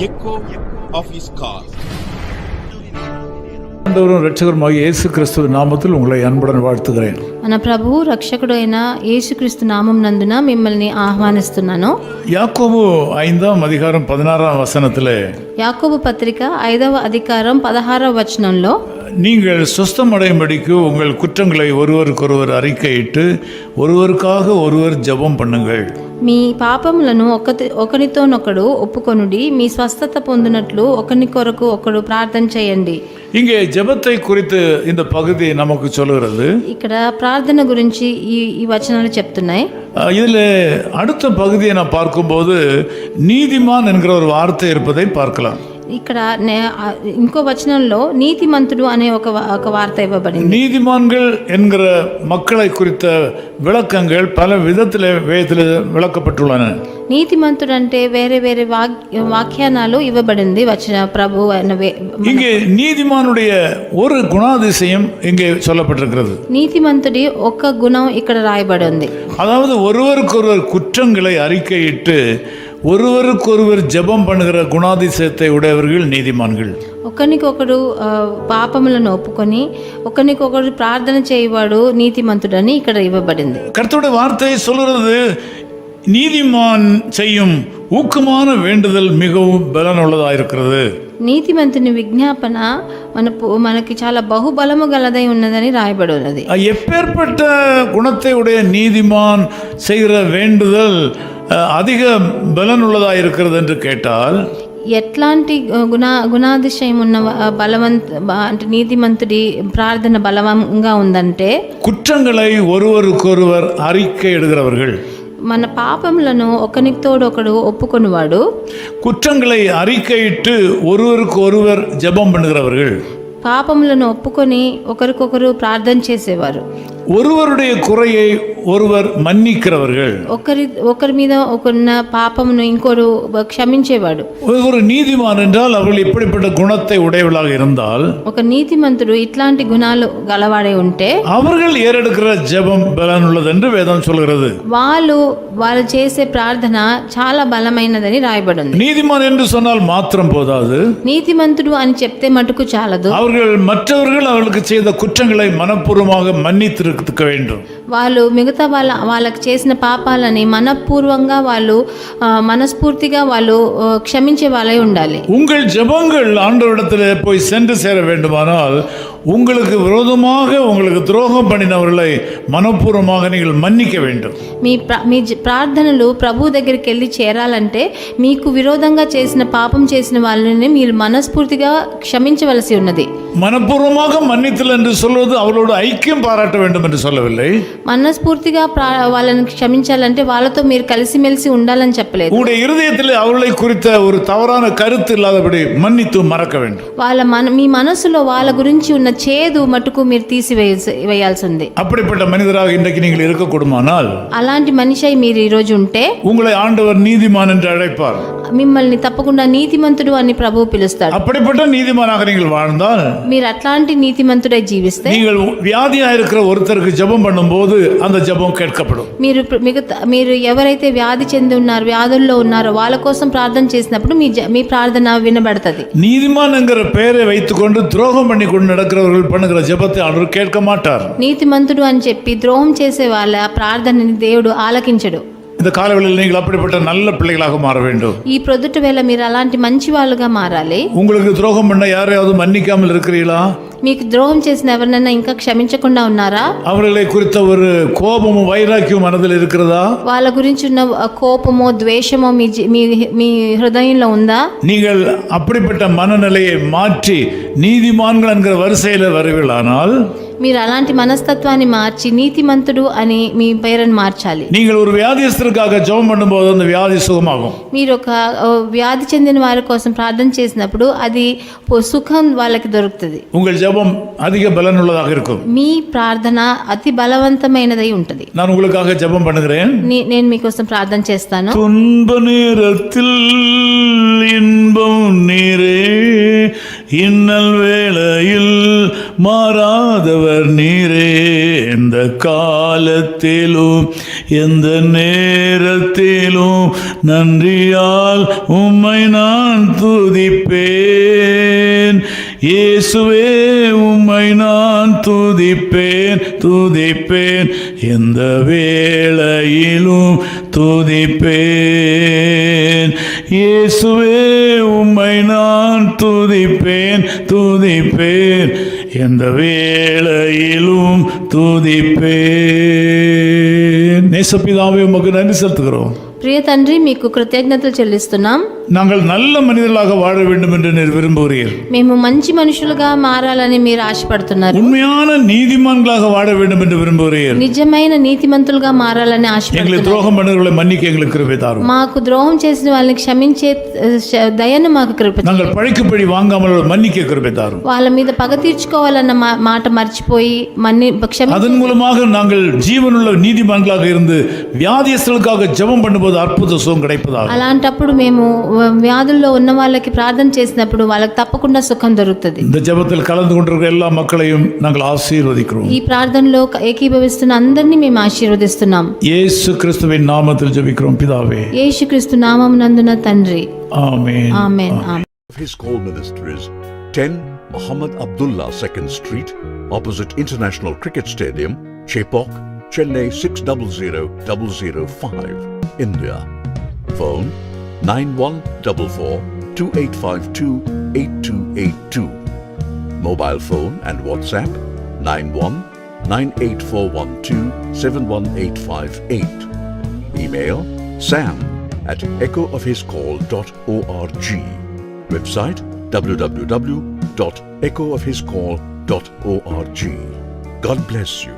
echo of his call. ஆண்டவரும் இரட்சகருமாகிய இயேசு கிறிஸ்துவின் நாமத்தில் உங்களை அன்புடன் வாழ்த்துகிறேன். మన ప్రభువు రక్షకుడు అయిన యేసుక్రీస్తు నామం నందున మిమ్మల్ని ఆహ్వానిస్తున్నాను. యాకోబు 5వ అధికారం 16వ వచనத்திலே యాకోబు పత్రిక 5వ అధికారం 16వ వచనంలో நீங்கள் சுஸ்தமடையும்படிக்கு உங்கள் குற்றங்களை ஒருவருக்கொருவர் அறிக்கையிட்டு ஒருவருக்காக ஒருவர் ஜெபம் பண்ணுங்கள். మీ పాపములను ఒకరితోనొకడు ఒప్పుకొనుడి, మీ స్వస్థత పొందినట్లు ఒకరి కొరకు ఒకడు ప్రార్థన చేయండి. இங்கே ஜெபத்தை குறித்து இந்த பகுதி நமக்கு சொல்லுகிறது. ఇక్కడ ప్రార్థన గురించి ఈ వచనాలు చెప్తున్నాయి. இதில் அடுத்த பகுதியை நான் பார்க்கும்போது நீதிமான் என்கிற ஒரு வார்த்தை இருப்பதை பார்க்கலாம். ఇక్కడ ఇంకో వచనంలో నీతిమంతుడు అనే ఒక వార్త ఇవ్వబడింది. நீதிமான்கள் என்கிற மக்களை குறித்த விளக்கங்கள் பல விதத்தில் வேதத்தில் விளக்கப்பட்டுள்ளன. నీతిమంతుడు అంటే వేరే వేరే వాక్యానాలు ఇవ్వబడింది వచ్చిన ప్రభు. இங்கே நீதிமானுடைய ஒரு குணாதிசயம் இங்கே சொல்லப்பட்டிருக்கிறது. నీతిమంతుడి ఒక గుణం ఇక్కడ రాయబడి ఉంది. அதாவது ஒருவருக்கொருவர் குற்றங்களை அறிக்கையிட்டு ஒருவருக்கொருவர் ஜெபம் பண்ணுகிற குணாதிசயத்தை உடையவர்கள் நீதிமான்கள். ఒకరికొకడు పాపములను ఒప్పుకొని ఒకరికొకరు ప్రార్థన చేయవాడు నీతిమంతుడని ఇక్కడ ఇవ్వబడింది. கர்த்தருடைய வார்த்தை சொல்கிறது, நீதிமான் செய்யும் ஊக்கமான வேண்டுதல் மிகவும் பலனுள்ளதாக இருக்கிறது. నీతిమంతుని విజ్ఞాపన మనకి చాలా బహుబలము గలదై ఉన్నదని రాయబడి ఉన్నది. எப்பேற்பட்ட குணத்தை உடைய நீதிமான் செய்கிற வேண்டுதல் அதிக பலனுள்ளதாக இருக்கிறது என்று கேட்டால், ఎట్లాంటి గుణాதிశయం ఉన్న అంటే నీతిమంతుడి ప్రార్థన బలంగా ఉందంటే, குற்றங்களை ஒருவருக்கொருவர் அறிக்கை இடுகிறவர்கள், మన పాపములను ఒకరితోడు ఒకడు ఒప్పుకొనివాడు, குற்றங்களை அறிக்கையிட்டு ஒருவருக்கு ஒருவர் ஜெபம் பண்ணுகிறவர்கள், పాపములను ఒప్పుకొని ఒకరికొకరు ప్రార్థన చేసేవారు, ஒருவருடைய குறையை ஒருவர் மன்னிக்கிறவர்கள், ఒకరి మీద ఒకరున్న పాపమును ఇంకోరు క్షమించేవాడు. ஒரு நீதிமான் என்றால் அவர்கள் இப்படிப்பட்ட குணத்தை உடையவர்களாக இருந்தால், ఒక నీతిమంతుడు ఇట్లాంటి గుణాలు గలవాడే ఉంటే அவர்கள் ஏறெடுக்கிற ஜெபம் பலனுள்ளது என்று வேதம் சொல்கிறது. వాళ్ళు చేసే ప్రార్థన చాలా బలమైనదని రాయబడింది. நீதிமான் என்று சொன்னால் மாத்திரம் போதாது, నీతిమంతుడు అని చెప్తే మటుకు చాలదు. மற்றவர்கள் அவர்களுக்கு செய்த குற்றங்களை மனப்பூர்வமாக மன்னித்திருக்க வேண்டும். వాళ్ళు మిగతా వాళ్ళకి చేసిన పాపాలని మనపూర్వంగా వాళ్ళు మనస్ఫూర్తిగా వాళ్ళు క్షమించే వాళ్ళై ఉండాలి. உங்கள் ஜெபங்கள் ஆண்டவரிடத்தில் போய் சென்று சேர வேண்டுமானால் உங்களுக்கு விரோதமாக உங்களுக்கு துரோகம் பண்ணினவர்களை மனப்பூர்வமாக நீங்கள் மன்னிக்க வேண்டும். మీ ప్రార్థనలు ప్రభు దగ్గరికి వెళ్ళి చేరాలంటే మీకు విరోధంగా చేసిన పాపం చేసిన వాళ్ళని మీరు మనస్ఫూర్తిగా క్షమించవలసి ఉన్నది. மனப்பூர்வமாக மன்னித்தல் என்று சொல்வது அவர்களோடு ஐக்கியம் பாராட்ட வேண்டும் என்று சொல்லவில்லை. మనస్ఫూర్తిగా వాళ్ళని క్షమించాలంటే వాళ్ళతో మీరు కలిసిమెలిసి ఉండాలని చెప్పలేదు. உங்களுடைய இருதயத்தில் அவர்களை குறித்த ஒரு தவறான கருத்து இல்லாதபடி மன்னித்து மறக்க வேண்டும். మీ మనసులో వాళ్ళ గురించి ఉన్న చేదు మటుకు మీరు తీసివేయాల్సి ఉంది. அப்படிப்பட்ட மனிதராக இன்றைக்கு நீங்கள் இருக்கக்கூடுமானால், అలాంటి మనిషి మీరు ఈ రోజు ఉంటే உங்களை ஆண்டவர் நீதிமான் என்று அழைப்பார். మిమ్మల్ని తప్పకుండా నీతిమంతుడు అని ప్రభువు పిలుస్తాడు. அப்படிப்பட்ட நீதிமானாக நீங்கள் வாழ்ந்தால், మీరు అట్లాంటి నీతిమంతుడై జీవిస్తే, நீங்கள் வியாதியா இருக்கிற ஒருத்தருக்கு ஜெபம் பண்ணும்போது அந்த ஜெபம் கேட்கப்படும். మీరు ఎవరైతే వ్యాధి చెంది ఉన్నారు, వ్యాధుల్లో ఉన్నారో వాళ్ళ కోసం ప్రార్థన చేసినప్పుడు మీ ప్రార్థన వినబడుతుంది. நீதிமான் என்கிற பெயரை வைத்துக்கொண்டு துரோகம் பண்ணி கொண்டு நடக்கிறவர்கள் பண்ணுகிற ஜெபத்தை ஆண்டவர் கேட்க மாட்டார். నీతిమంతుడు అని చెప్పి ద్రోహం చేసే వాళ్ళ ప్రార్థనని దేవుడు ఆలకించడు. இந்த காலவெளியில் நீங்கள் அப்படிப்பட்ட நல்ல பிள்ளைகளாக மாற வேண்டும். ఈ ప్రొద్దుట వేళ మీరు అలాంటి మంచి వాళ్ళుగా మారాలి. உங்களுக்கு துரோகம் பண்ண யாரையாவது மன்னிக்காமல் இருக்கிறீங்களா? మీకు ద్రోహం చేసిన ఎవరినైనా ఇంకా క్షమించకుండా ఉన్నారా? அவர்களை குறித்த ஒரு கோபமும் வைராக்கியம் மனதில் இருக்கிறதா? వాళ్ళ గురించి ఉన్న కోపమో ద్వేషమో మీ హృదయంలో ఉందా? நீங்கள் அப்படிப்பட்ட மனநிலையை மாற்றி நீதிமான்கள் என்கிற வரிசையில் வருவீர்களானால், మీరు అలాంటి మనస్తత్వాన్ని మార్చి నీతిమంతుడు అని మీ పేరును మార్చాలి. நீங்கள் ஒரு வியாதியஸ்தருக்காக ஜெபம் பண்ணும்போது அந்த வியாதி சுகமாகும். మీరు ఒక వ్యాధి చెందిన వారి కోసం ప్రార్థన చేసినప్పుడు అది సుఖం వాళ్ళకి దొరుకుతుంది. உங்கள் ஜெபம் அதிக பலனுள்ளதாக இருக்கும். మీ ప్రార్థన అతి బలవంతమైనదై ఉంటుంది. நான் உங்களுக்காக ஜெபம் பண்ணுகிறேன். నేను మీకోసం ప్రార్థన చేస్తాను. துன்ப நேரத்தில் இன்பம் நீரே, இன்னல் வேளையில் மாறாதவர் நீரே, எந்த காலத்திலும் எந்த நேரத்திலும் நன்றியால் உம்மை நான் துதிப்பேன். இயேசுவே உம்மை நான் துதிப்பேன், எந்த வேளையிலும் துதிப்பேன். இயேசுவே உம்மை நான் துதிப்பேன், எந்த வேளையிலும் துதிப்பேன். நேசப்பிதாவே உமக்கு நன்றி செலுத்துகிறோம். ప్రియ తండ్రి, మీకు కృతజ్ఞతలు చెల్లిస్తున్నాం. நாங்கள் நல்ல மனிதர்களாக வாழ வேண்டும் என்று நீர் விரும்புகிறீர். మేము మంచి మనుషులుగా మారాలని మీరు ఆశపడుతున్నారు. உண்மையான நீதிமான்களாக வாழ வேண்டும் என்று விரும்புகிறீர். నిజమైన నీతిమంతులుగా మారాలని எங்களை ఆశపడుతున్నారు. துரோகம் பண்ணுகிறவர்களை மன்னிக்க எங்களுக்கு கிருபை தாரும். మాకు ద్రోహం చేసిన వాళ్ళని క్షమించే దయను మాకు కృప. நாங்கள் பழிக்கு பழி வாங்காமல் மன்னிக்க கிருபை தாரும். వాళ్ళ మీద పగ తీర్చుకోవాలన్న మాట మర్చిపోయి அதன் மூலமாக நாங்கள் ஜீவனுள்ள நீதிமான்களாக இருந்து வியாதியஸ்தர்களுக்காக ஜெபம் பண்ணும்போது அற்புத சுகம் கிடைப்பதாக. అలాంటప్పుడు మేము వ్యాధుల్లో ఉన్న వాళ్ళకి ప్రార్థన చేసినప్పుడు వాళ్ళకి తప్పకుండా సుఖం దొరుకుతుంది. இந்த ஜெபத்தில் கலந்து கொண்டிருக்கிற எல்லா மக்களையும் நாங்கள் ஆசீர்வதிக்கிறோம். ఈ ప్రార్థనలో ఏకీభవిస్తున్న అందరినీ మేము ఆశీర్వదిస్తున్నాం. இயேசு கிறிஸ்துவின் நாமத்தில் ஜெபிக்கிறோம் பிதாவே. యేసుక్రీస్తు నామమునందున తండ్రి. ஆமென். ఆమేన్. ఆమేన్. His call ministries 10 Muhammad Abdullah 2nd Street, opposite International Cricket Stadium, Chepauk, Chennai 600005, India. Phone 914428528282. Mobile phone and WhatsApp 919841271858. Email sam@echoofhiscall.org. Website www.echoofhiscall.org. God bless you.